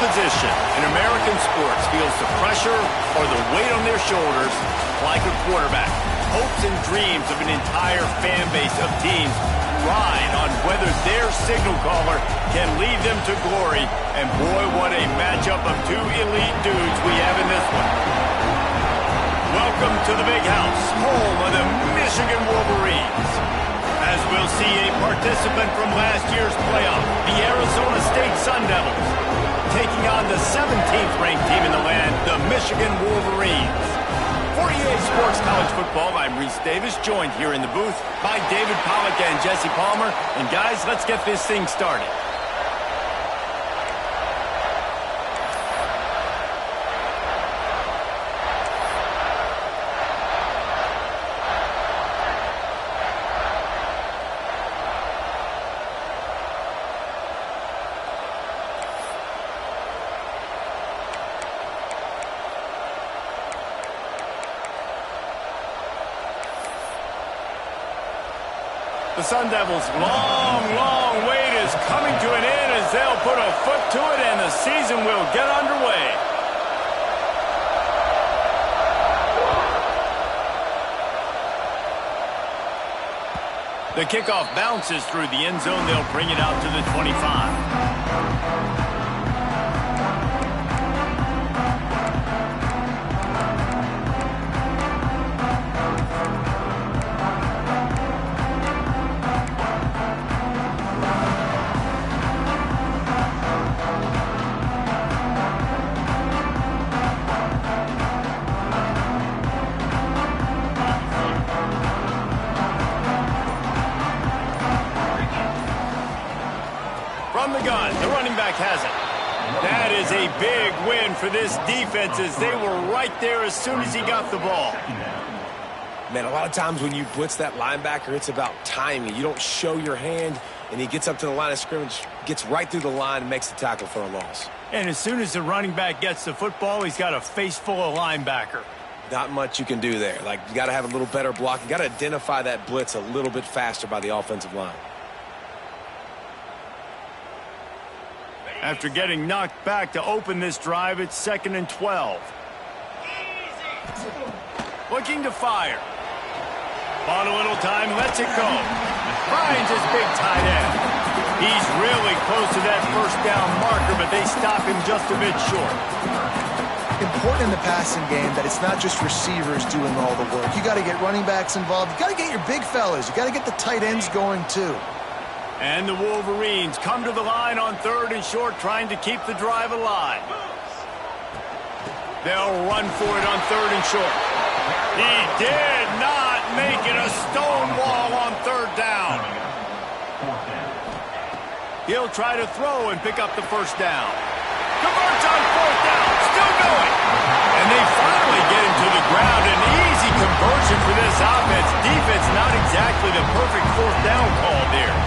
position in American sports feels the pressure or the weight on their shoulders like a quarterback. Hopes and dreams of an entire fan base of teams ride on whether their signal caller can lead them to glory. And boy, what a matchup of two elite dudes we have in this one. Welcome to the Big House, home of the Michigan Wolverines. As we'll see a participant from last year's playoff, the Arizona State Sun Devils, taking on the 17th ranked team in the land, the Michigan Wolverines. For EA Sports College Football, I'm Reese Davis, joined here in the booth by David Pollack and Jesse Palmer. And guys, let's get this thing started. The Sun Devils' long wait is coming to an end as they'll put a foot to it and the season will get underway. The kickoff bounces through the end zone. They'll bring it out to the 25. From the gun, the running back has it. That is a big win for this defense as they were right there as soon as he got the ball. Man, a lot of times when you blitz that linebacker, it's about timing. You don't show your hand, and he gets up to the line of scrimmage, gets right through the line, and makes the tackle for a loss. And as soon as the running back gets the football, he's got a face full of linebacker. Not much you can do there. Like, you got to have a little better block. You got to identify that blitz a little bit faster by the offensive line. After getting knocked back to open this drive, it's 2nd and 12. Looking to fire. Bought a little time, lets it go. Finds his big tight end. He's really close to that first down marker, but they stop him just a bit short. Important in the passing game that it's not just receivers doing all the work. You got to get running backs involved. You got to get your big fellas. You got to get the tight ends going too. And the Wolverines come to the line on 3rd and short, trying to keep the drive alive. They'll run for it on 3rd and short. He did not make it a stone wall on 3rd down. He'll try to throw and pick up the first down. Converts on 4th down, still going. And they finally get him to the ground. An easy conversion for this offense. Defense not exactly the perfect 4th down call there.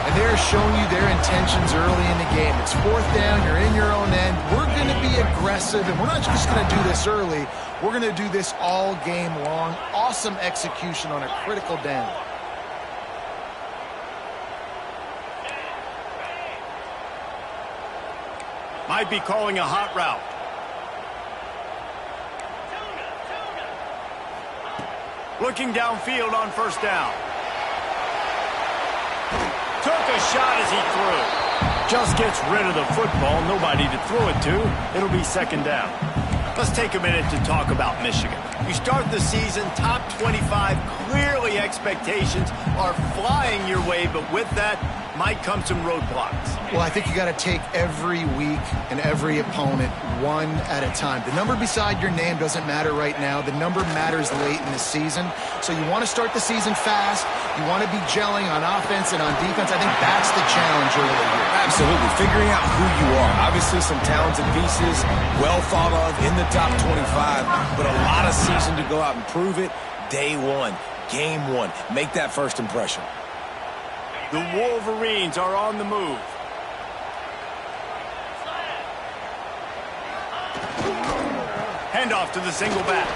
And they're showing you their intentions early in the game. It's 4th down, you're in your own end. We're going to be aggressive, and we're not just going to do this early. We're going to do this all game long. Awesome execution on a critical down. Might be calling a hot route. Looking downfield on 1st down. Took a shot as he threw. Just gets rid of the football. Nobody to throw it to. It'll be 2nd down. Let's take a minute to talk about Michigan. You start the season top 25. Clearly expectations are flying your way, but with that might come some roadblocks. Well, I think you got to take every week and every opponent one at a time. The number beside your name doesn't matter right now. The number matters late in the season. So you want to start the season fast. You want to be gelling on offense and on defense. I think that's the challenge early here. Absolutely. Figuring out who you are. Obviously some talented pieces, well thought of in the top 25, but a lot of season to go out and prove it. Day one, game one. Make that first impression. The Wolverines are on the move. Handoff to the single back.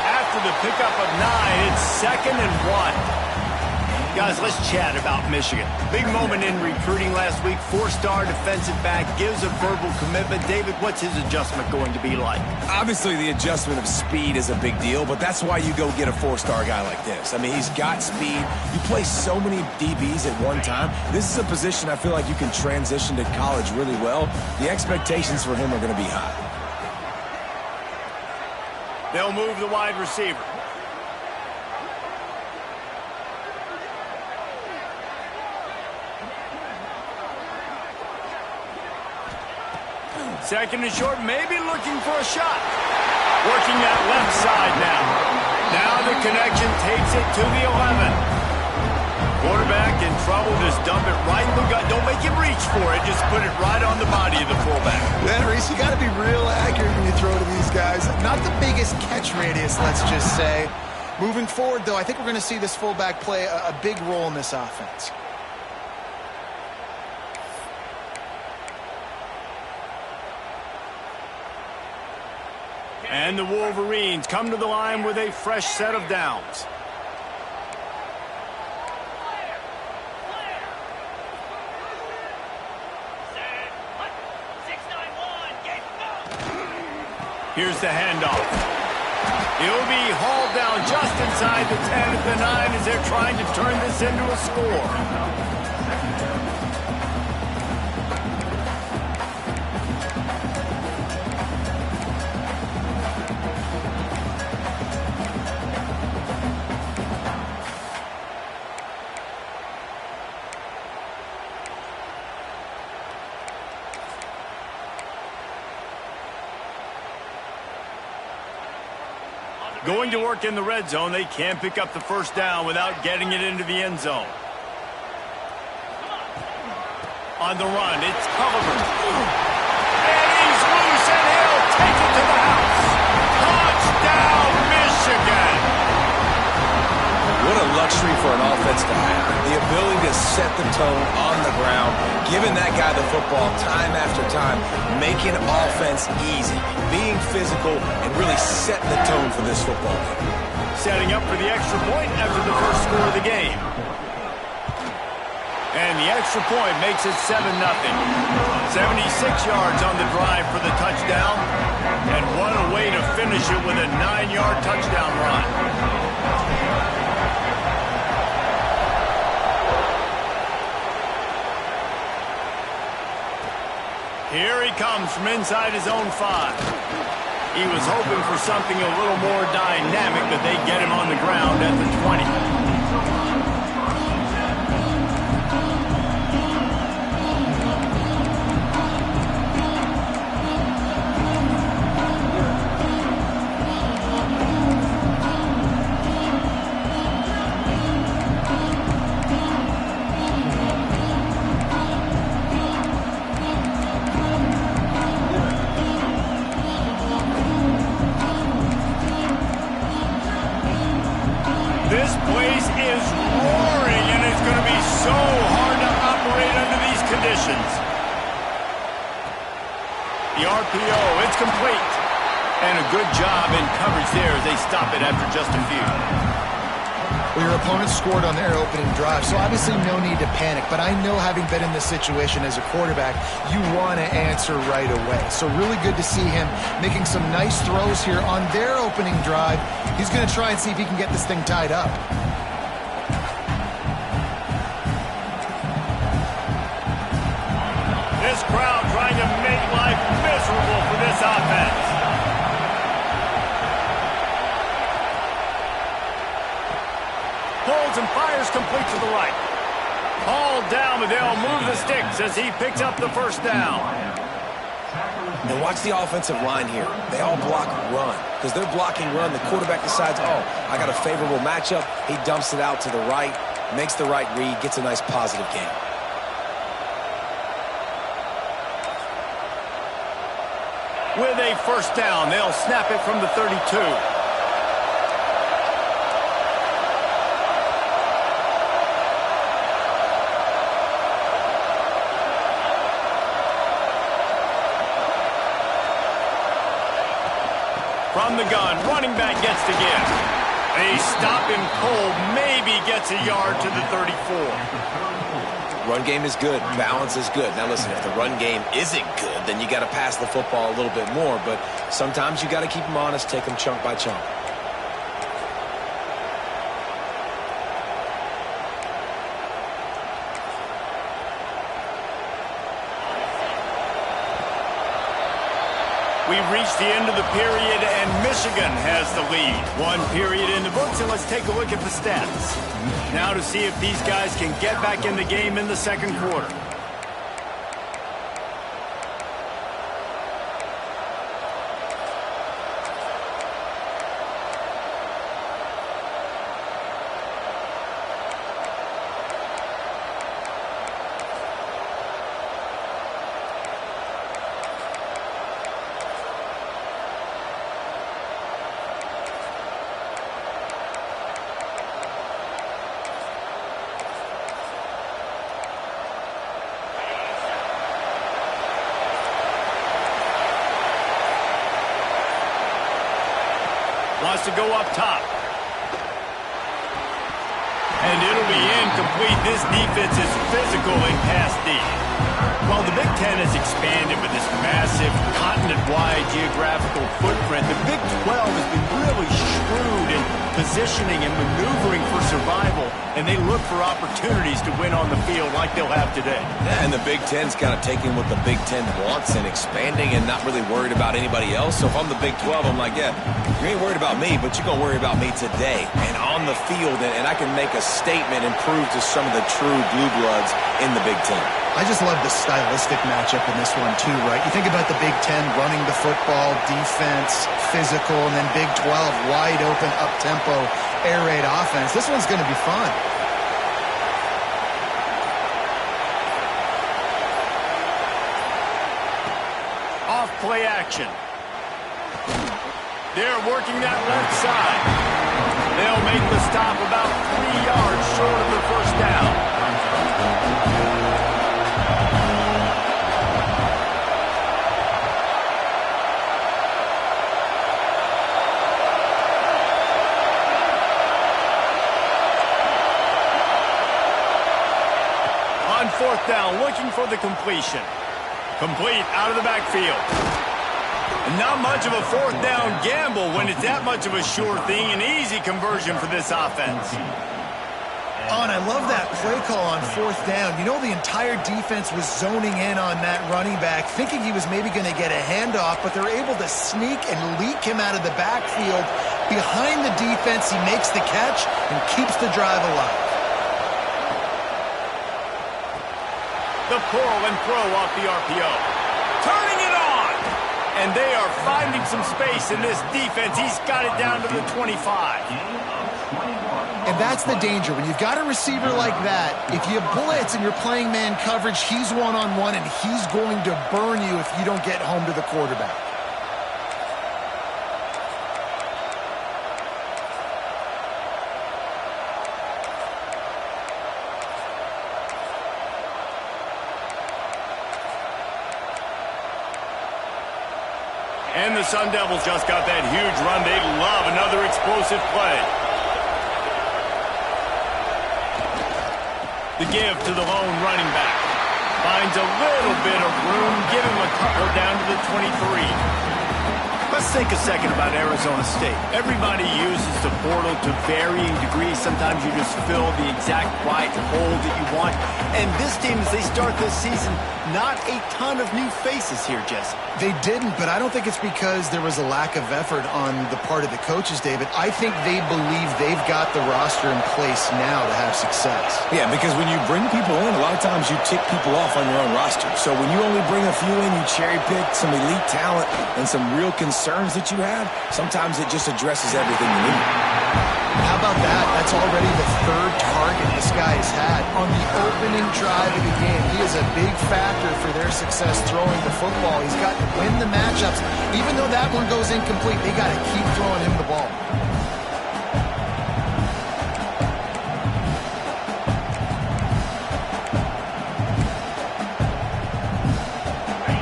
After the pickup of 9, it's 2nd and 1. Guys, let's chat about Michigan. Big moment in recruiting last week. 4-star defensive back gives a verbal commitment. David, what's his adjustment going to be like? Obviously, the adjustment of speed is a big deal, but that's why you go get a 4-star guy like this. I mean, he's got speed. You play so many DBs at one time. This is a position I feel like you can transition to college really well. The expectations for him are going to be high. They'll move the wide receiver. Second and short, maybe looking for a shot. Working that left side now. Now the connection takes it to the 11. Quarterback in trouble, just dump it right in the gut. Don't make him reach for it. Just put it right on the body of the fullback. Then, Reese, you got to be real accurate when you throw to these guys. Not the biggest catch radius, let's just say. Moving forward, though, I think we're going to see this fullback play a big role in this offense. And the Wolverines come to the line with a fresh set of downs. Here's the handoff. He'll be hauled down just inside the 10 at the 9 as they're trying to turn this into a score. Going to work in the red zone, they can't pick up the first down without getting it into the end zone. On the run, it's Culliver. And he's loose, and he'll take it to the house. Touchdown, Michigan! What a luxury for an offense to have. The ability to set the tone on the ground, giving that guy the football time after time, making offense easy, being physical, and really setting the tone for this football game. Setting up for the extra point after the first score of the game. And the extra point makes it 7-0. 76 yards on the drive for the touchdown. And what a way to finish it with a 9-yard touchdown run. Here he comes from inside his own 5. He was hoping for something a little more dynamic, but they get him on the ground at the 20. This place is roaring, and it's going to be so hard to operate under these conditions. The RPO, it's complete. And a good job in coverage there as they stop it after just a few. Well, your opponent scored on their opening drive, so obviously no need to panic. But I know, having been in this situation as a quarterback, you want to answer right away. So really good to see him making some nice throws here on their opening drive. He's going to try and see if he can get this thing tied up. This crowd trying to make life miserable for this offense. Pulls and fires complete to the right. Hauled down, but they'll move the sticks as he picks up the first down. And watch the offensive line here. They all block run. Because they're blocking run, the quarterback decides, oh, I got a favorable matchup. He dumps it out to the right, makes the right read, gets a nice positive gain. With a first down, they'll snap it from the 32. From the gun, running back gets to give. They stop him cold, maybe gets a yard to the 34. Run game is good. Balance is good. Now, listen, if the run game isn't good, then you got to pass the football a little bit more. But sometimes you got to keep them honest, take them chunk by chunk. We've reached the end of the period, and Michigan has the lead. One period in the books, and let's take a look at the stats. Now to see if these guys can get back in the game in the second quarter. Wants to go up top. And it'll be incomplete. This defense is physical and pass deep. While the Big Ten has expanded with this massive continent-wide geographical footprint, the Big 12 has been really shrewd in positioning and maneuvering for survival, and they look for opportunities to win on the field like they'll have today. Yeah, and the Big Ten's kind of taking what the Big Ten wants and expanding and not really worried about anybody else. So if I'm the Big 12, I'm like, yeah, you ain't worried about me, but you're going to worry about me today and on the field, and I can make a statement and prove to some of the true blue bloods in the Big Ten. I just love the stylistic matchup in this one, too, right? You think about the Big Ten running the football, defense, physical, and then Big 12, wide open, up-tempo, air raid offense. This one's going to be fun. Off play action. They're working that left side. They'll make the stop about 3 yards short of the first down. On fourth down, looking for the completion. Complete out of the backfield. Not much of a fourth down gamble when it's that much of a sure thing. An easy conversion for this offense. Oh, and I love that play call on fourth down. You know, the entire defense was zoning in on that running back, thinking he was maybe going to get a handoff, but they're able to sneak and leak him out of the backfield. Behind the defense, he makes the catch and keeps the drive alive. The pull and throw off the RPO. Turning it on! And they are finding some space in this defense. He's got it down to the 25. And that's the danger. When you've got a receiver like that, if you blitz and you're playing man coverage, he's one-on-one, and he's going to burn you if you don't get home to the quarterback. And the Sun Devils just got that huge run. They love another explosive play. The give to the lone running back. Finds a little bit of room. Give him a couple down to the 23. Let's think a second about Arizona State. Everybody uses the portal to varying degrees. Sometimes you just fill the exact right hole that you want. And this team, as they start this season, not a ton of new faces here, Jesse. They didn't, but I don't think it's because there was a lack of effort on the part of the coaches, David. I think they believe they've got the roster in place now to have success. Yeah, because when you bring people in, a lot of times you tick people off on your own roster. So when you only bring a few in, you cherry pick some elite talent and some real concerns that you have, sometimes it just addresses everything you need. How about that? That's already the third target this guy has had on the opening drive of the game. He is a big factor for their success throwing the football. He's got to win the matchups. Even though that one goes incomplete, they got to keep throwing him the ball.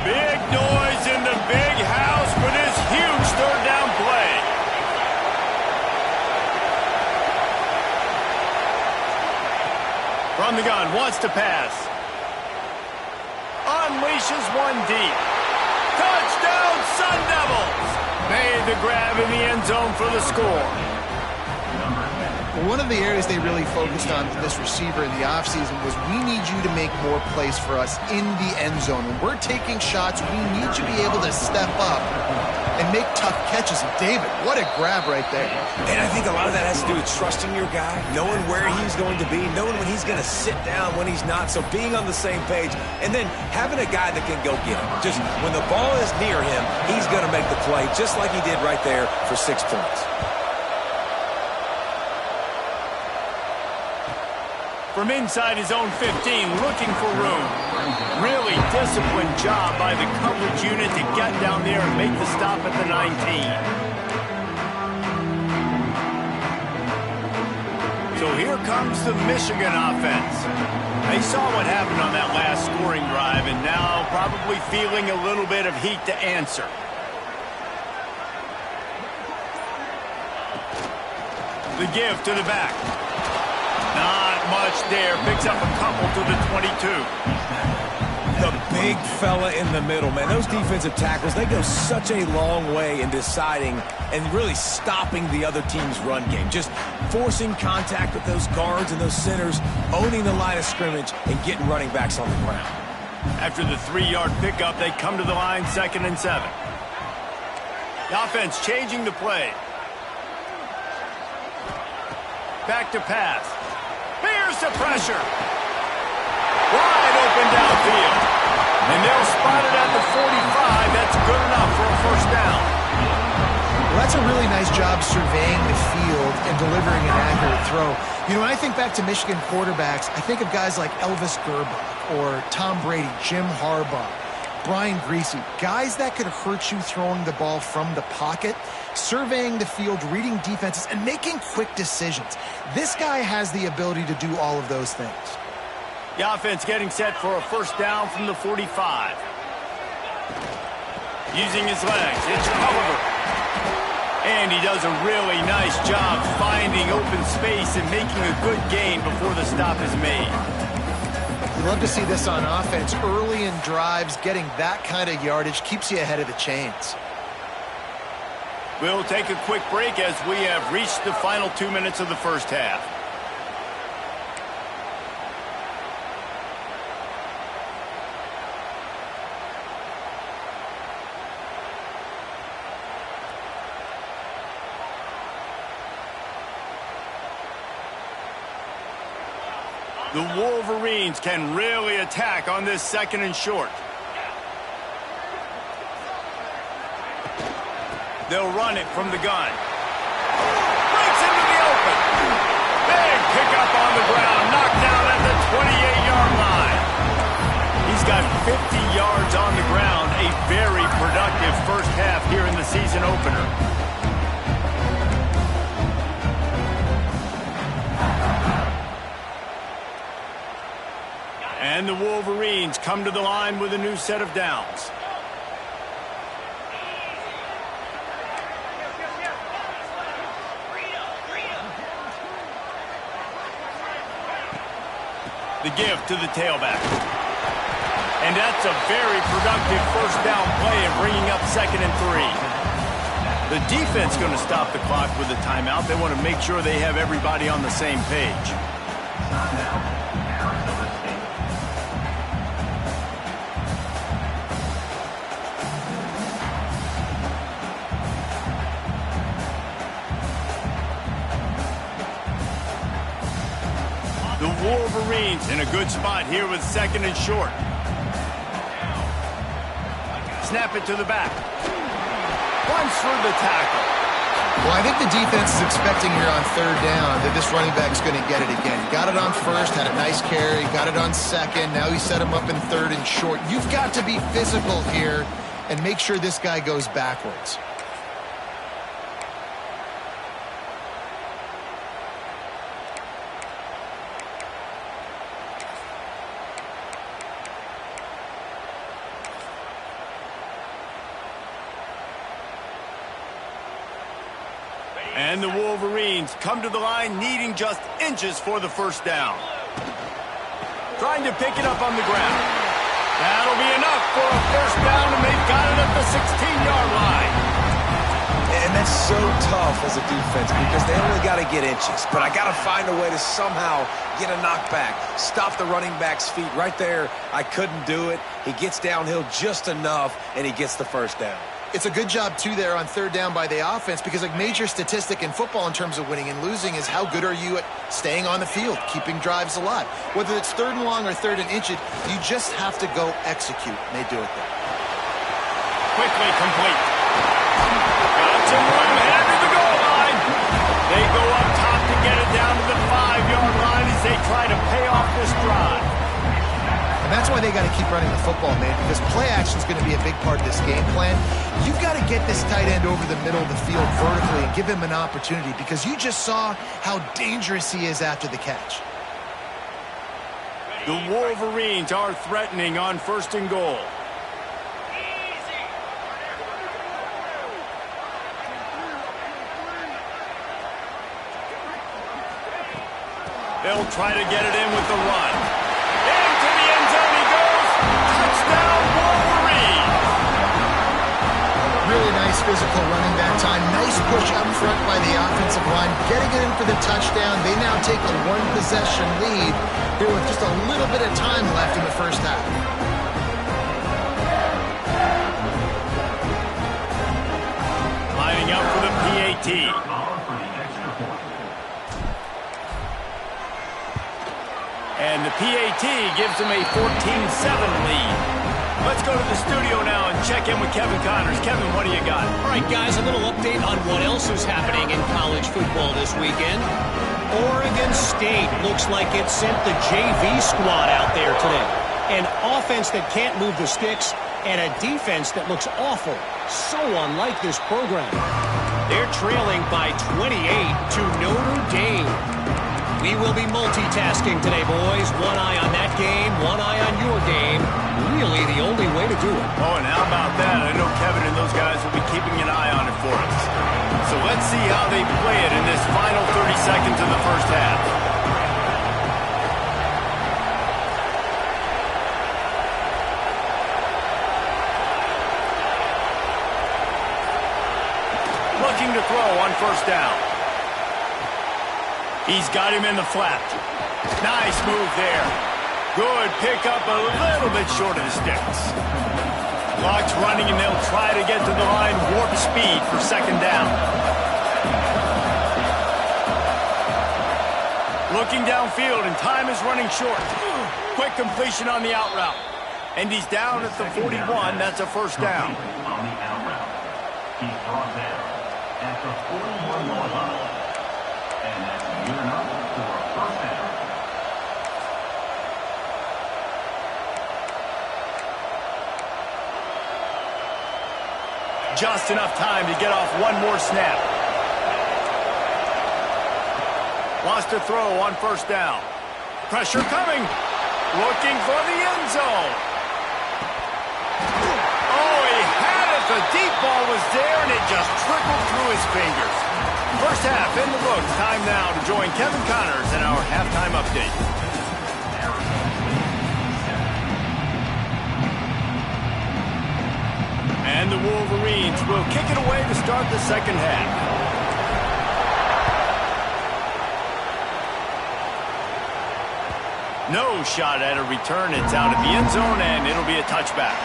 Big noise in the big house for this huge third down play. From the gun, wants to pass. Unleashes one deep. Touchdown, Sun Devils! Made the grab in the end zone for the score. One of the areas they really focused on for this receiver in the offseason was we need you to make more plays for us in the end zone. When we're taking shots, we need you to be able to step up and make tough catches. And David, what a grab right there. And I think a lot of that has to do with trusting your guy, knowing where he's going to be, knowing when he's going to sit down, when he's not. So being on the same page, and then having a guy that can go get him. Just when the ball is near him, he's going to make the play, just like he did right there for 6 points. From inside his own 15, looking for room. Really disciplined job by the coverage unit to get down there and make the stop at the 19. So here comes the Michigan offense. They saw what happened on that last scoring drive and now probably feeling a little bit of heat to answer. The give to the back. Not much there. Picks up a couple to the 22. The big fella in the middle, man. Those defensive tackles, they go such a long way in deciding and really stopping the other team's run game. Just forcing contact with those guards and those centers, owning the line of scrimmage, and getting running backs on the ground. After the 3-yard pickup, they come to the line 2nd and 7. The offense changing the play. Back to pass. Here's the pressure. Wide open downfield. And they'll spot it at the 45. That's good enough for a first down. Well, that's a really nice job surveying the field and delivering an accurate throw. You know, when I think back to Michigan quarterbacks, I think of guys like Elvis Gerbach or Tom Brady, Jim Harbaugh, Brian Griese, guys that could hurt you throwing the ball from the pocket, surveying the field, reading defenses, and making quick decisions. This guy has the ability to do all of those things. The offense getting set for a first down from the 45. Using his legs, it's Oliver. And he does a really nice job finding open space and making a good gain before the stop is made. You love to see this on offense. Early in drives, getting that kind of yardage keeps you ahead of the chains. We'll take a quick break as we have reached the final 2 minutes of the first half. The Wolverines can really attack on this 2nd and short. They'll run it from the gun. Breaks into the open. Big pickup on the ground. Knocked down at the 28-yard line. He's got 50 yards on the ground. A very productive first half here in the season opener. And the Wolverines come to the line with a new set of downs. The give to the tailback. And that's a very productive first down play and bringing up 2nd and 3. The defense going to stop the clock with a timeout. They want to make sure they have everybody on the same page. The Wolverines in a good spot here with 2nd and short. Snap it to the back. Runs through the tackle. Well, I think the defense is expecting here on 3rd down that this running back's going to get it again. He got it on 1st, had a nice carry, got it on 2nd. Now he set him up in 3rd and short. You've got to be physical here and make sure this guy goes backwards. And the Wolverines come to the line needing just inches for the first down. trying to pick it up on the ground. That'll be enough for a first down, and they've got it at the 16-yard line. And that's so tough as a defense because they only got to get inches. But I got to find a way to somehow get a knockback, stop the running back's feet. Right there, I couldn't do it. He gets downhill just enough, and he gets the first down. It's a good job, too, there on third down by the offense because a major statistic in football in terms of winning and losing is how good are you at staying on the field, keeping drives alive. Whether it's third and long or third and inches, you just have to go execute. And they do it there. Quickly complete. Got some room headed to the goal line. They go up top to get it down to the 5-yard line as they try to pay off this drive. And that's why they got to keep running the football, man, because play action is going to be a big part of this game plan. You've got to get this tight end over the middle of the field vertically and give him an opportunity because you just saw how dangerous he is after the catch. The Wolverines are threatening on first and goal. They'll try to get it in with the run. Into the end zone he goes. Touchdown, Wolverine. Really nice physical running that time. Nice push up front by the offensive line. Getting it in for the touchdown. They now take a one-possession lead here with just a little bit of time left in the first half. Lining up for the PAT. And the PAT gives them a 14-7 lead. Let's go to the studio now and check in with Kevin Connors. Kevin, what do you got? All right, guys, a little update on what else is happening in college football this weekend. Oregon State looks like it sent the JV squad out there today. An offense that can't move the sticks and a defense that looks awful. So unlike this program. They're trailing by 28 to Notre Dame. We will be multitasking today, boys. One eye on that game, one eye on your game. Really the only way to do it. Oh, and how about that? I know Kevin and those guys will be keeping an eye on it for us. So let's see how they play it in this final 30 seconds of the first half. Looking to throw on first down. He's got him in the flat. Nice move there. Good pickup, a little bit short of the sticks. Clock's running, and they'll try to get to the line warp speed for second down. Looking downfield, and time is running short. Quick completion on the out route. And he's down at the 41. That's a first down. On the out route. He's brought down at the 41-yard line. And that's good enough for a first down. Just enough time to get off one more snap. Wants to throw on first down. Pressure coming. Looking for the end zone. Oh, he had it. The deep ball was there, and it just trickled through his fingers. First half in the books. Time now to join Kevin Connors in our halftime update. And the Wolverines will kick it away to start the second half. No shot at a return. It's out of the end zone, and it'll be a touchback.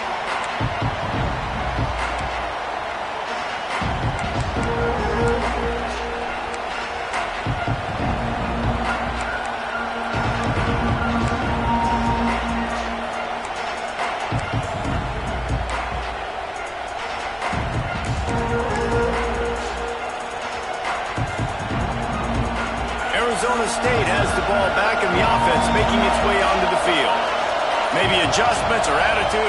Arizona State has the ball back in the offense, making its way onto the field. Maybe adjustments or attitude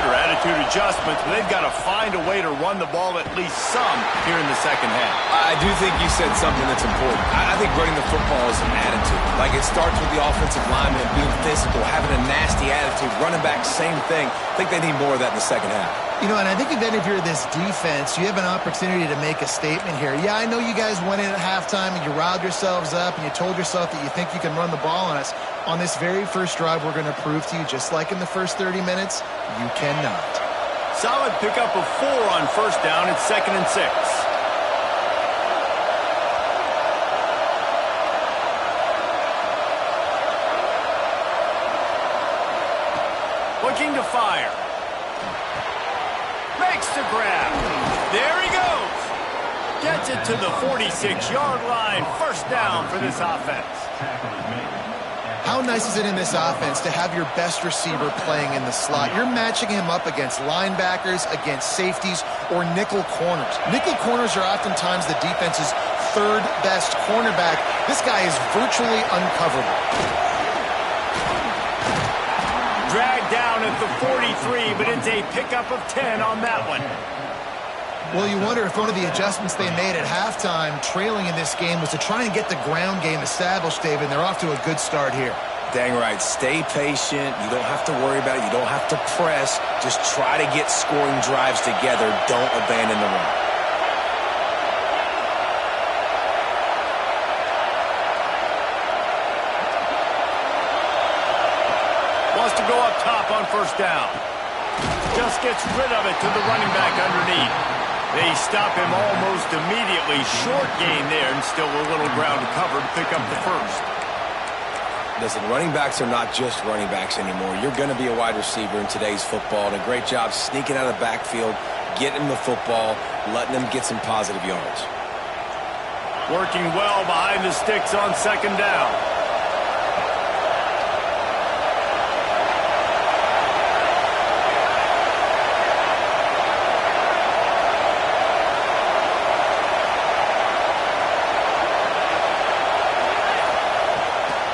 adjustments, but they've got to find a way to run the ball at least some here in the second half. I do think you said something that's important. I think running the football is an attitude. Like, it starts with the offensive lineman being physical, having a nasty attitude. Running back, same thing. I think they need more of that in the second half. You know, and I think even if you're this defense, you have an opportunity to make a statement here. Yeah, I know you guys went in at halftime and you riled yourselves up and you told yourself that you think you can run the ball on us. On this very first drive, we're going to prove to you, just like in the first 30 minutes, you cannot. Solid pickup of 4 on first down. It's 2nd and 6. Looking to fire. Makes the grab. There he goes. Gets it to the 46-yard line. First down for this offense. How nice is it in this offense to have your best receiver playing in the slot? You're matching him up against linebackers, against safeties, or nickel corners. Nickel corners are oftentimes the defense's third best cornerback. This guy is virtually uncoverable. Dragged down at the 43, but it's a pickup of 10 on that one. Well, you wonder if one of the adjustments they made at halftime, trailing in this game, was to try and get the ground game established, David, and they're off to a good start here. Dang right. Stay patient. You don't have to worry about it. You don't have to press. Just try to get scoring drives together. Don't abandon the run. Wants to go up top on first down. Just gets rid of it to the running back underneath. They stop him almost immediately. Short gain there and still a little ground to cover to pick up the first. Listen, running backs are not just running backs anymore. You're going to be a wide receiver in today's football. And a great job sneaking out of the backfield, getting the football, letting them get some positive yards. Working well behind the sticks on second down.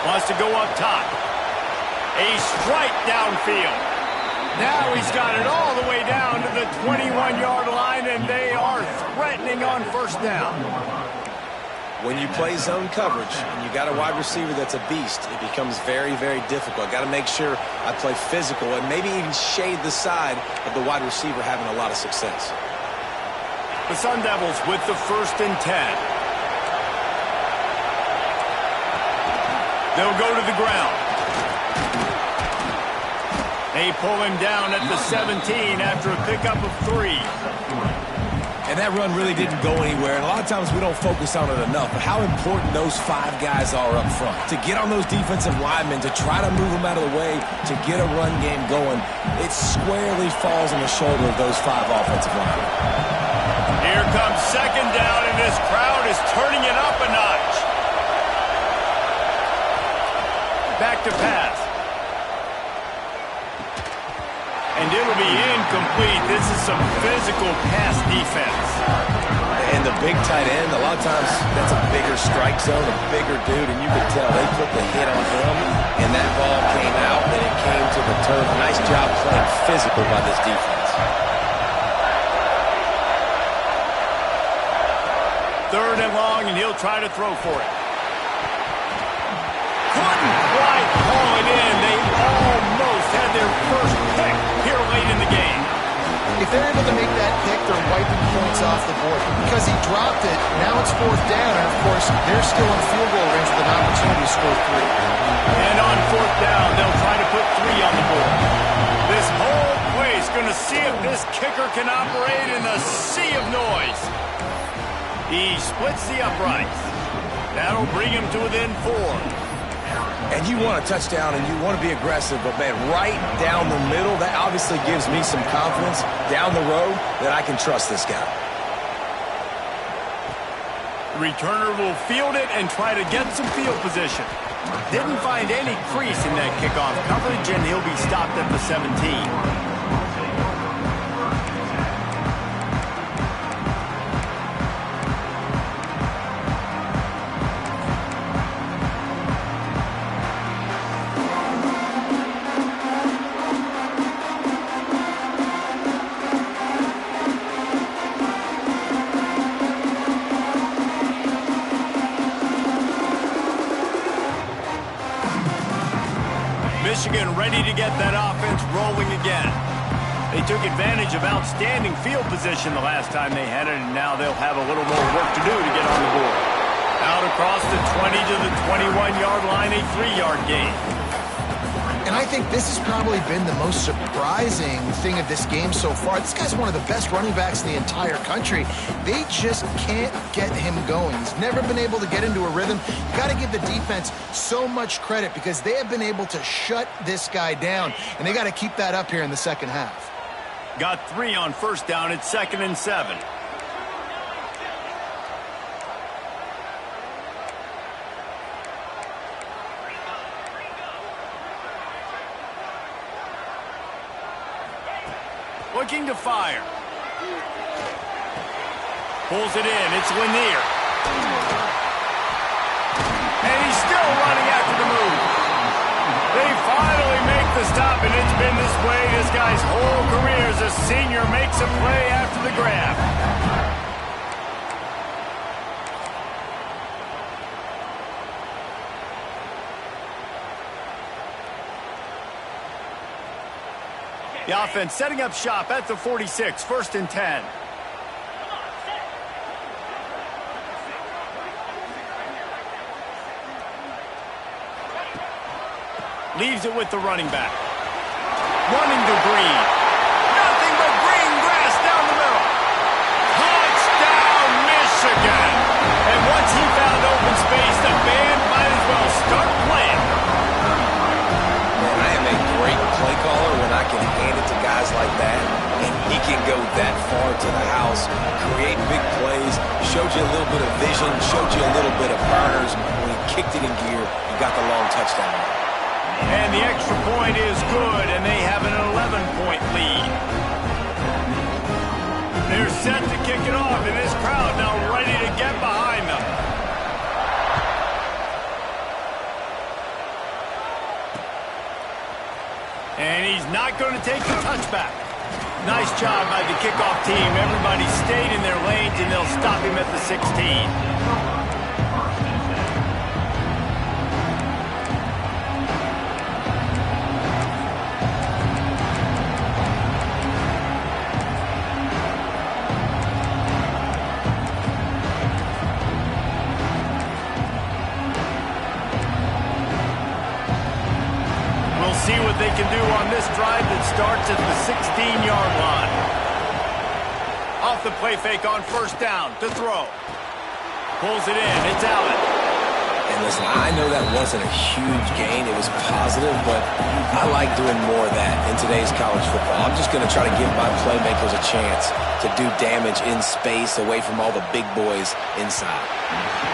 Wants to go up top. A strike downfield. Now he's got it all the way down to the 21-yard line, and they are threatening on first down. When you play zone coverage and you got a wide receiver that's a beast, it becomes very, very difficult. Got to make sure I play physical and maybe even shade the side of the wide receiver having a lot of success. The Sun Devils with the 1st and 10. They'll go to the ground. They pull him down at the 17 after a pickup of 3. And that run really didn't go anywhere. And a lot of times we don't focus on it enough. But how important those 5 guys are up front. To get on those defensive linemen, to try to move them out of the way, to get a run game going, it squarely falls on the shoulder of those 5 offensive linemen. Here comes second down, and this crowd is turning it up a notch. Back to pass. And it'll be incomplete. This is some physical pass defense. And the big tight end, a lot of times that's a bigger strike zone, a bigger dude, and you can tell they put the hit on him, and that ball came out, and it came to the turf. Nice job playing physical by this defense. 3rd and long, and he'll try to throw for it. Couldn't quite haul it in. They almost had their first pick here late in the game. If they're able to make that pick, they're wiping points off the board. Because he dropped it, now it's 4th down, and of course, they're still in field goal range with an opportunity to score 3. And on 4th down, they'll try to put 3 on the board. This whole place going to see if this kicker can operate in the sea of noise. He splits the uprights. That'll bring him to within 4. And you want a touchdown and you want to be aggressive, but, man, right down the middle, that obviously gives me some confidence down the road that I can trust this guy. The returner will field it and try to get some field position. Didn't find any crease in that kickoff coverage, and he'll be stopped at the 17. Michigan ready to get that offense rolling again. They took advantage of outstanding field position the last time they had it, and now they'll have a little more work to do to get on the board. Out across the 20 to the 21-yard line, a 3-yard gain. And I think this has probably been the most surprising thing of this game so far. This guy's one of the best running backs in the entire country. They just can't get him going. He's never been able to get into a rhythm. You got to give the defense so much credit because they have been able to shut this guy down, and they got to keep that up here in the second half. Got 3 on first down. It's 2nd and 7. Looking to fire. Pulls it in. It's Lanier. And he's still running after the move. They finally make the stop, and it's been this way this guy's whole career as a senior makes a play after the grab. The offense setting up shop at the 46, 1st and 10. Leaves it with the running back. Running to Green. Nothing but green grass down the middle. Touchdown, Michigan. And once he found open space, the band might as well start playing. Man, I am a great play caller when I can hand it to guys like that, and he can go that far to the house, create big plays, showed you a little bit of vision, showed you a little bit of burners. When he kicked it in gear, he got the long touchdown. And the extra point is good, and they have an 11-point lead. They're set to kick it off, and this crowd now ready to get behind them. And he's not going to take the touchback. Nice job by the kickoff team. Everybody stayed in their lanes, and they'll stop him at the 16. See what they can do on this drive that starts at the 16-yard line. Off the play fake on first down to throw. Pulls it in. It's Allen. And listen, I know that wasn't a huge gain. It was positive, but I like doing more of that in today's college football. I'm just going to try to give my playmakers a chance to do damage in space away from all the big boys inside.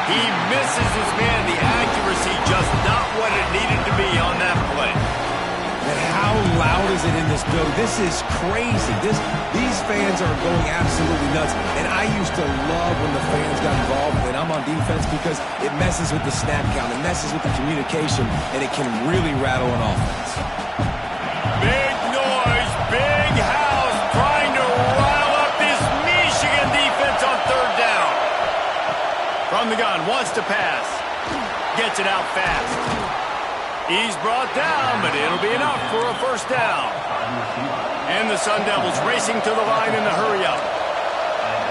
He misses his man. The accuracy just not what it needed to be on that play. And how loud is it in this building? This is crazy. These fans are going absolutely nuts. And I used to love when the fans got involved when I'm on defense because it messes with the snap count. It messes with the communication, and it can really rattle an offense. Big noise, big house, trying to rile up this Michigan defense on third down. From the gun, wants to pass. Gets it out fast. He's brought down, but it'll be enough for a first down. And the Sun Devils racing to the line in the hurry-up.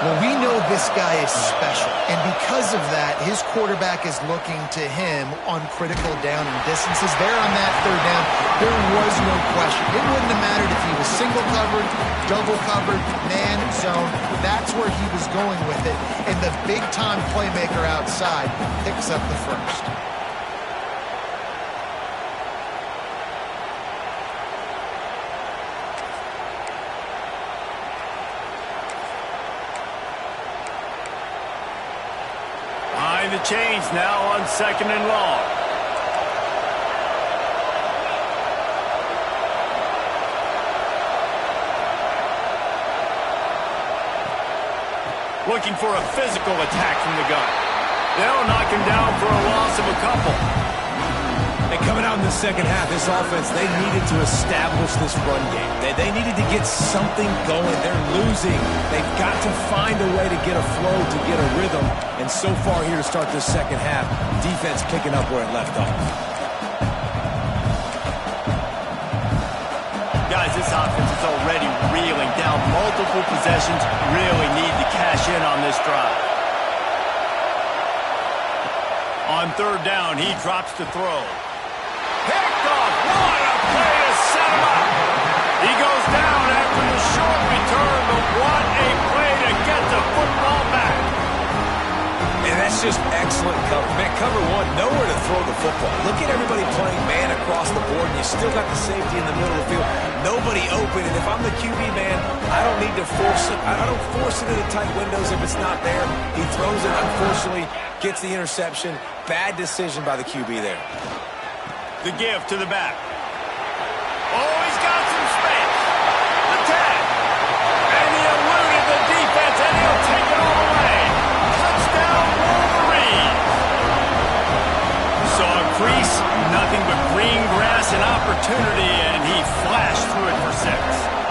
Well, we know this guy is special, and because of that, his quarterback is looking to him on critical down and distances. There on that third down, there was no question. It wouldn't have mattered if he was single covered, double covered, man, zone. That's where he was going with it, and the big-time playmaker outside picks up the first. The chains now on 2nd and long. Looking for a physical attack from the gun. They'll knock him down for a loss of a couple. And coming out in the second half, this offense, they needed to establish this run game. They needed to get something going. They're losing. They've got to find a way to get a flow, to get a rhythm. And so far here to start this second half, defense picking up where it left off. Guys, this offense is already reeling, down multiple possessions, really need to cash in on this drive. On third down, he drops to throw. Picked off. What a play to set him up. He goes down after the short return, but what a play to get the football back. And that's just excellent cover. Man, cover one, nowhere to throw the football. Look at everybody playing man across the board, and you still got the safety in the middle of the field. Nobody open, and if I'm the QB, man, I don't need to force it. I don't force it into tight windows if it's not there. He throws it, unfortunately, gets the interception. Bad decision by the QB there. The give to the back. Oh, he's got some space. The tag. And he eluded the defense, and he'll take it all away. Touchdown, Wolverine. Saw a crease, nothing but green grass and opportunity, and he flashed through it for 6.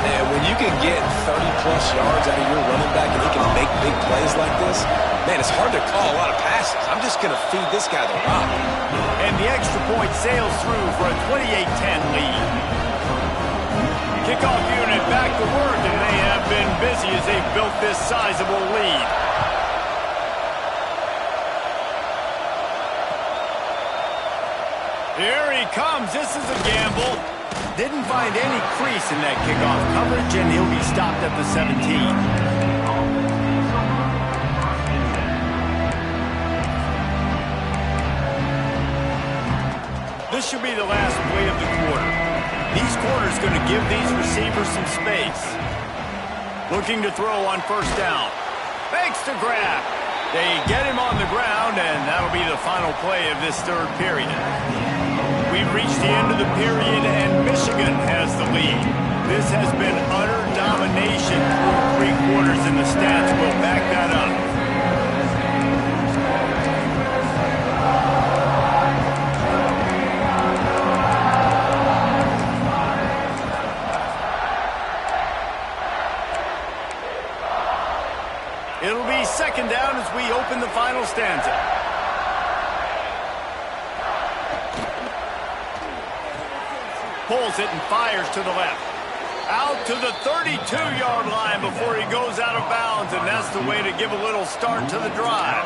And when you can get 30-plus yards out of your running back and he can make big plays like this, man, it's hard to call a lot of passes. I'm just going to feed this guy the rock. And the extra point sails through for a 28-10 lead. Kickoff unit back to work, and they have been busy as they've built this sizable lead. Here he comes. This is a gamble. Didn't find any crease in that kickoff coverage, and he'll be stopped at the 17. This should be the last play of the quarter. These quarters going to give these receivers some space. Looking to throw on first down. Fakes to grab. They get him on the ground, and that'll be the final play of this third period. We've reached the end of the period, and Michigan has the lead. This has been utter domination through 3 quarters, and the stats will back that up. It'll be second down as we open the final stanza. Pulls it and fires to the left. Out to the 32-yard line before he goes out of bounds, and that's the way to give a little start to the drive.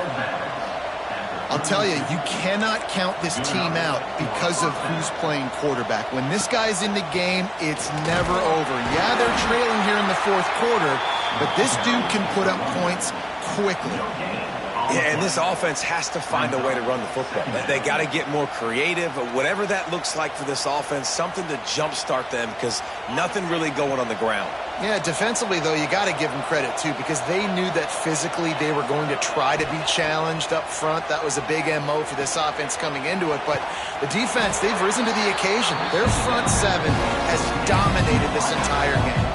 I'll tell you, you cannot count this team out because of who's playing quarterback. When this guy's in the game, it's never over. Yeah, they're trailing here in the fourth quarter, but this dude can put up points quickly. Yeah, and this offense has to find a way to run the football. They got to get more creative, whatever that looks like for this offense, something to jumpstart them because nothing really going on the ground. Yeah, defensively, though, you got to give them credit, too, because they knew that physically they were going to try to be challenged up front. That was a big MO for this offense coming into it. But the defense, they've risen to the occasion. Their front 7 has dominated this entire game.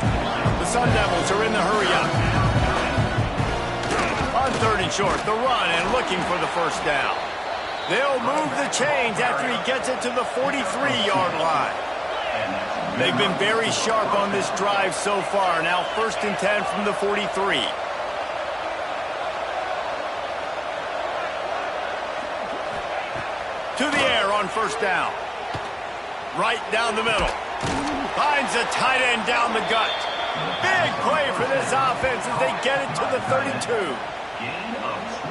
The Sun Devils are in the hurry-up. On third and short, the run and looking for the first down. They'll move the chains after he gets it to the 43-yard line. They've been very sharp on this drive so far. Now first and 10 from the 43. To the air on first down. Right down the middle. Finds a tight end down the gut. Big play for this offense as they get it to the 32.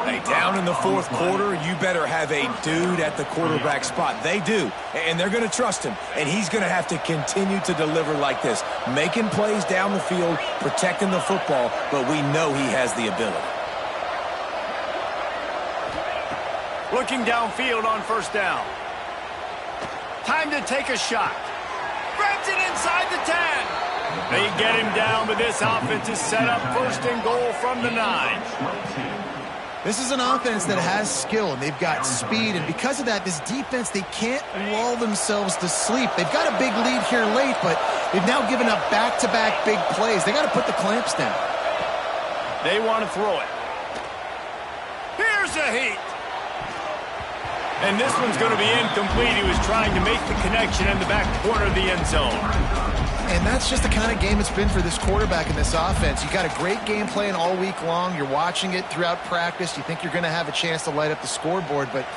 Hey, down in the fourth quarter, you better have a dude at the quarterback spot. They do, and they're going to trust him, and he's going to have to continue to deliver like this, making plays down the field, protecting the football, but we know he has the ability. Looking downfield on first down. Time to take a shot. Grabs it inside the 10. They get him down, but this offense is set up first and goal from the 9. This is an offense that has skill, and they've got speed, and because of that, this defense, they can't lull themselves to sleep. They've got a big lead here late, but they've now given up back-to-back big plays. They got to put the clamps down. They want to throw it. Here's a heat. And this one's going to be incomplete. He was trying to make the connection in the back corner of the end zone. And that's just the kind of game it's been for this quarterback in this offense. You got a great game plan all week long. You're watching it throughout practice. You think you're going to have a chance to light up the scoreboard, but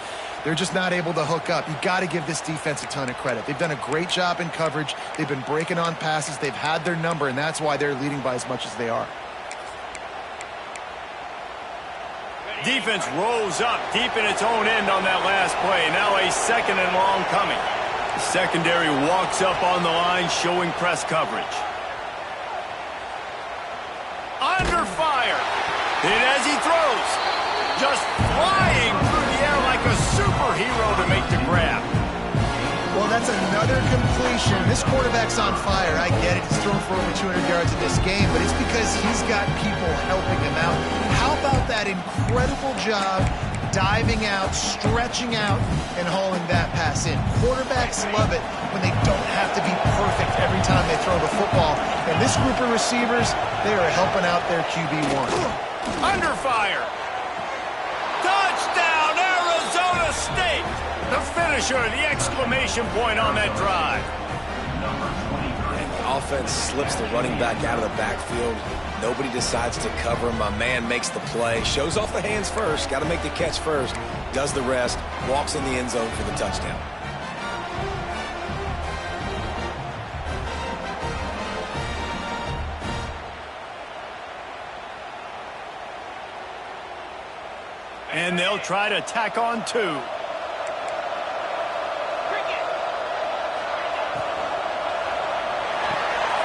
They're just not able to hook up. You got to give this defense a ton of credit. They've done a great job in coverage. They've been breaking on passes. They've had their number, and that's why they're leading by as much as they are. Defense rose up deep in its own end on that last play. Now a 2nd and long coming. The secondary walks up on the line, showing press coverage. Under fire. And as he throws, just flying through the air like a superhero to make the grab. Well, that's another completion. This quarterback's on fire. I get it. He's thrown for over 200 yards in this game, but it's because he's got people helping him out. How about that incredible job diving out, stretching out, and hauling that pass in? Quarterbacks love it when they don't have to be perfect every time they throw the football. And this group of receivers, they are helping out their QB1. Under fire. Touchdown, Arizona State. The finisher, the exclamation point on that drive. And the offense slips the running back out of the backfield. Nobody decides to cover him. My man makes the play. Shows off the hands first. Got to make the catch first. Does the rest. Walks in the end zone for the touchdown. And they'll try to tack on 2.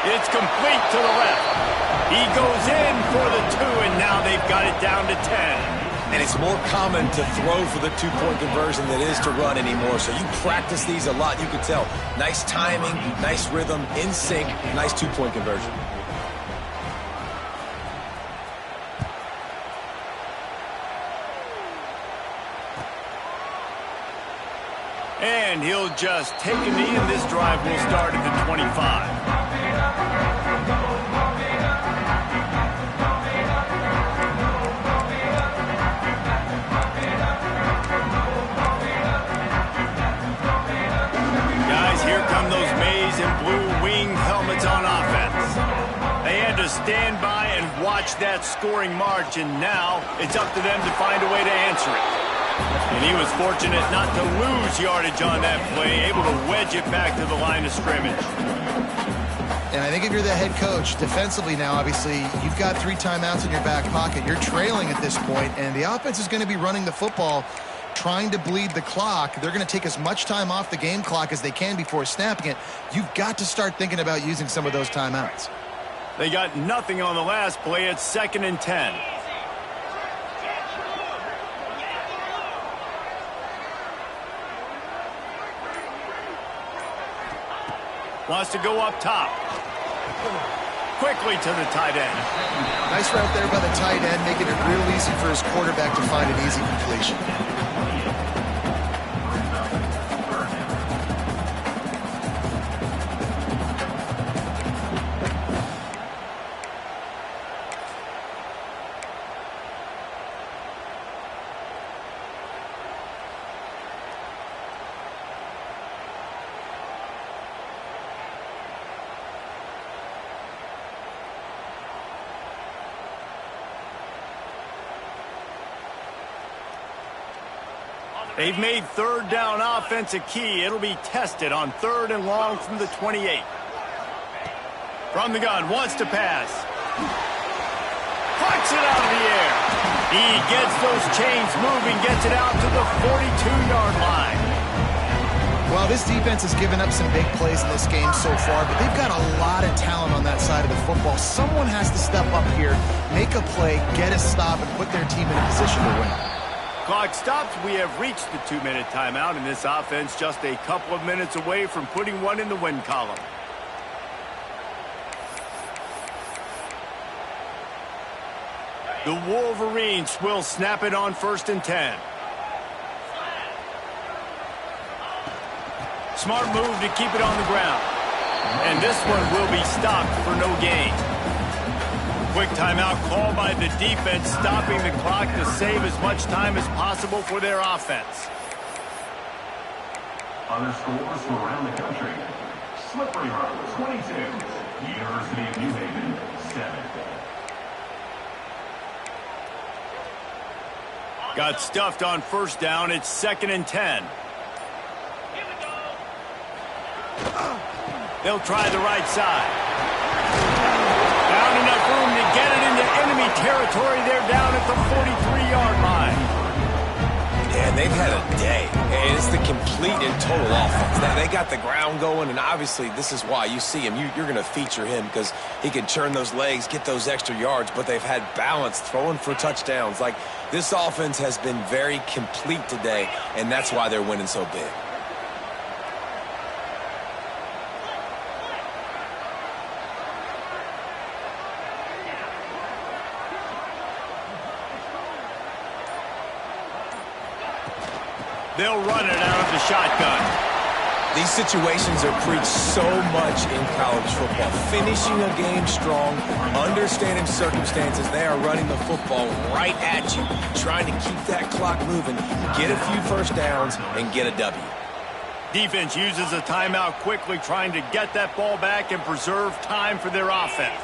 It's complete to the left. He goes in for the 2, and now they've got it down to 10. And it's more common to throw for the 2-point conversion than it is to run anymore. So you practice these a lot. You can tell. Nice timing, nice rhythm, in sync, nice 2-point conversion. And he'll just take a knee, and this drive will start at the 25. Guys, here come those maize and blue wing helmets on offense. They had to stand by and watch that scoring march, and now it's up to them to find a way to answer it. And he was fortunate not to lose yardage on that play, able to wedge it back to the line of scrimmage. And I think if you're the head coach, defensively now, obviously, you've got 3 timeouts in your back pocket. You're trailing at this point, and the offense is going to be running the football, trying to bleed the clock. They're going to take as much time off the game clock as they can before snapping it. You've got to start thinking about using some of those timeouts. They got nothing on the last play. It's 2nd and 10. Wants to go up top. Quickly to the tight end. Nice route there by the tight end, making it real easy for his quarterback to find an easy completion. They've made 3rd down offense a key. It'll be tested on 3rd and long from the 28. From the gun, wants to pass. Pucks it out of the air. He gets those chains moving, gets it out to the 42-yard line. Well, this defense has given up some big plays in this game so far, but they've got a lot of talent on that side of the football. Someone has to step up here, make a play, get a stop, and put their team in a position to win. Clock stops. We have reached the 2-minute timeout, and this offense just a couple of minutes away from putting one in the win column. The Wolverines will snap it on 1st and 10. Smart move to keep it on the ground. And this one will be stopped for no gain. Quick timeout called by the defense, stopping the clock to save as much time as possible for their offense. Other scores from around the country. Slippery Rock, 22. University of New Haven, 7. Got stuffed on first down. It's 2nd and 10. They'll try the right side. Found enough room to get it into enemy territory. They're down at the 43-yard line. And they've had a day. And it's the complete and total offense. Now, they got the ground going, and obviously this is why you see him. You're going to feature him because he can churn those legs, get those extra yards, but they've had balance, throwing for touchdowns. Like, this offense has been very complete today, and that's why they're winning so big. They'll run it out of the shotgun. These situations are preached so much in college football. Finishing a game strong, understanding circumstances. They are running the football right at you, trying to keep that clock moving, get a few first downs, and get a W. Defense uses a timeout quickly, trying to get that ball back and preserve time for their offense.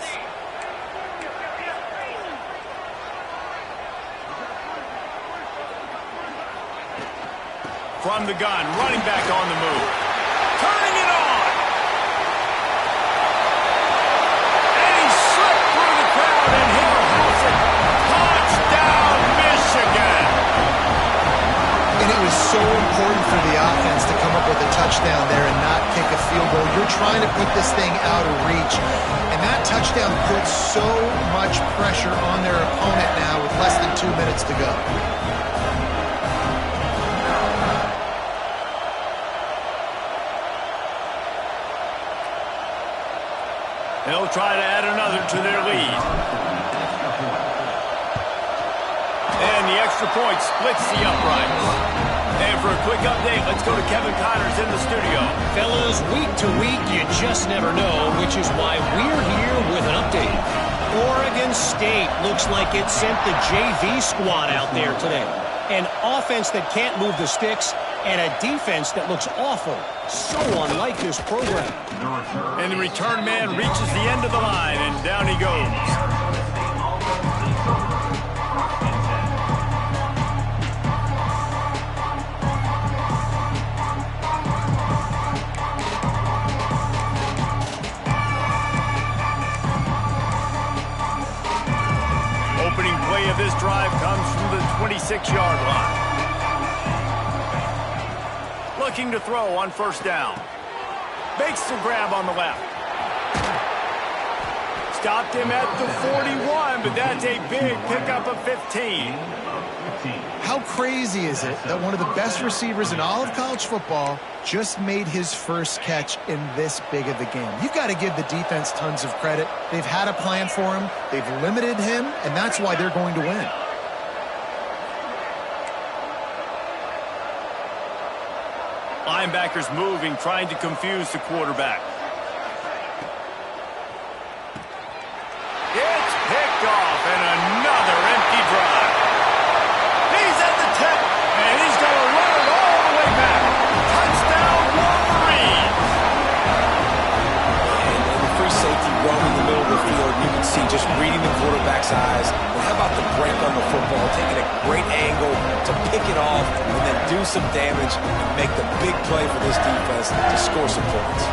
From the gun, running back on the move. Turning it on! And he slipped through the crowd, and he'll house it. Touchdown, Michigan! And it was so important for the offense to come up with a touchdown there and not kick a field goal. You're trying to put this thing out of reach. And that touchdown puts so much pressure on their opponent now with less than 2 minutes to go. They'll try to add another to their lead. And the extra point splits the uprights. And for a quick update, let's go to Kevin Connors in the studio. Fellas, week to week, you just never know, which is why we're here with an update. Oregon State looks like it sent the JV squad out there today. An offense that can't move the sticks, and a defense that looks awful. So unlike this program. And the return man reaches the end of the line, and down he goes. Opening play of this drive comes from the 26-yard line. Looking to throw on first down. Makes the grab on the left. Stopped him at the 41, but that's a big pickup of 15. How crazy is it that one of the best receivers in all of college football just made his first catch in this big of a game? You've got to give the defense tons of credit. They've had a plan for him. They've limited him, and that's why they're going to win. Linebackers moving, trying to confuse the quarterback. It's picked off, and another empty drive. He's at the 10, and he's going to run it all the way back. Touchdown, Wolverines! And the free safety roaming the middle of the field, you can see just reading the quarterback's eyes. And how about the break on the football, taking a great angle to pick it off and then do some damage and make the big play for this defense to score some points.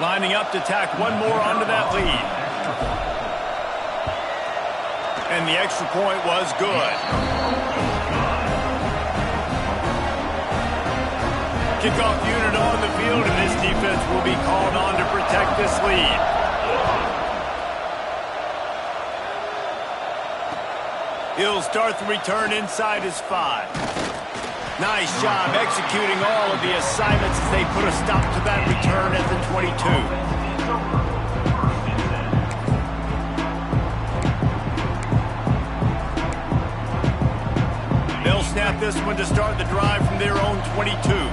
Lining up to tack one more onto that lead. And the extra point was good. Kickoff unit on the field, and this defense will be called on to protect this lead. He'll start the return inside his 5. Nice job executing all of the assignments as they put a stop to that return at the 22. They'll snap this one to start the drive from their own 22.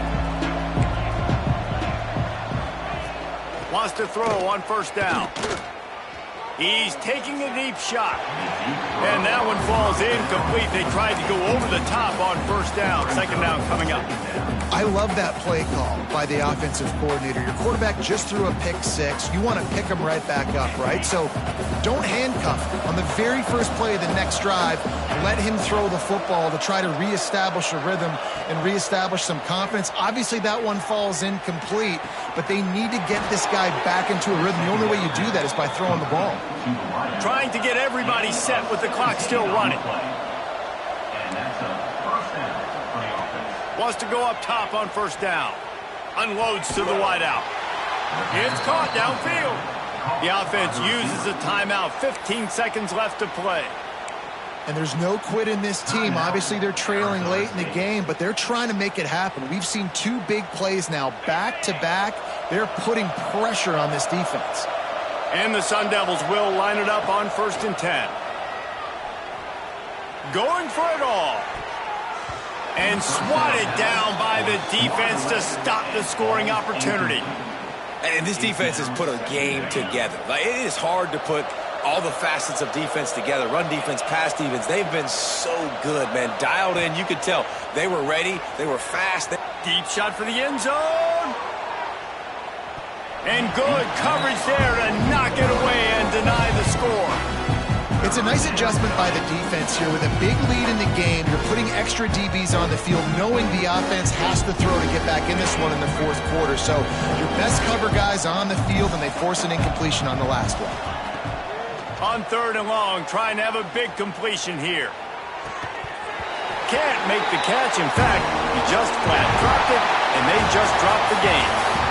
Wants to throw on first down. He's taking a deep shot. And that one falls incomplete. They tried to go over the top on first down. Second down coming up. I love that play call by the offensive coordinator. Your quarterback just threw a pick six. You want to pick him right back up, right? So don't handcuff him. On the very first play of the next drive, let him throw the football to try to reestablish a rhythm and reestablish some confidence. Obviously, that one falls incomplete, but they need to get this guy back into a rhythm. The only way you do that is by throwing the ball. Trying to get everybody set with the clock still running. Wants to go up top on first down. Unloads to the wideout. It's caught downfield. The offense uses a timeout. 15 seconds left to play. And there's no quit in this team. Obviously, they're trailing late in the game, but they're trying to make it happen. We've seen two big plays now, back-to-back. They're putting pressure on this defense. And the Sun Devils will line it up on 1st and 10. Going for it all. And swatted down by the defense to stop the scoring opportunity. And this defense has put a game together. Like, it is hard to put all the facets of defense together. Run defense, pass defense. They've been so good, man. Dialed in. You could tell they were ready. They were fast. Deep shot for the end zone. And good coverage there to knock it away and deny the score. It's a nice adjustment by the defense here. With a big lead in the game, you're putting extra DBs on the field, knowing the offense has to throw to get back in this one in the fourth quarter. So your best cover guys on the field, and they force an incompletion on the last one. On 3rd and long, trying to have a big completion here. Can't make the catch. In fact, he just flat dropped it, and they just dropped the game.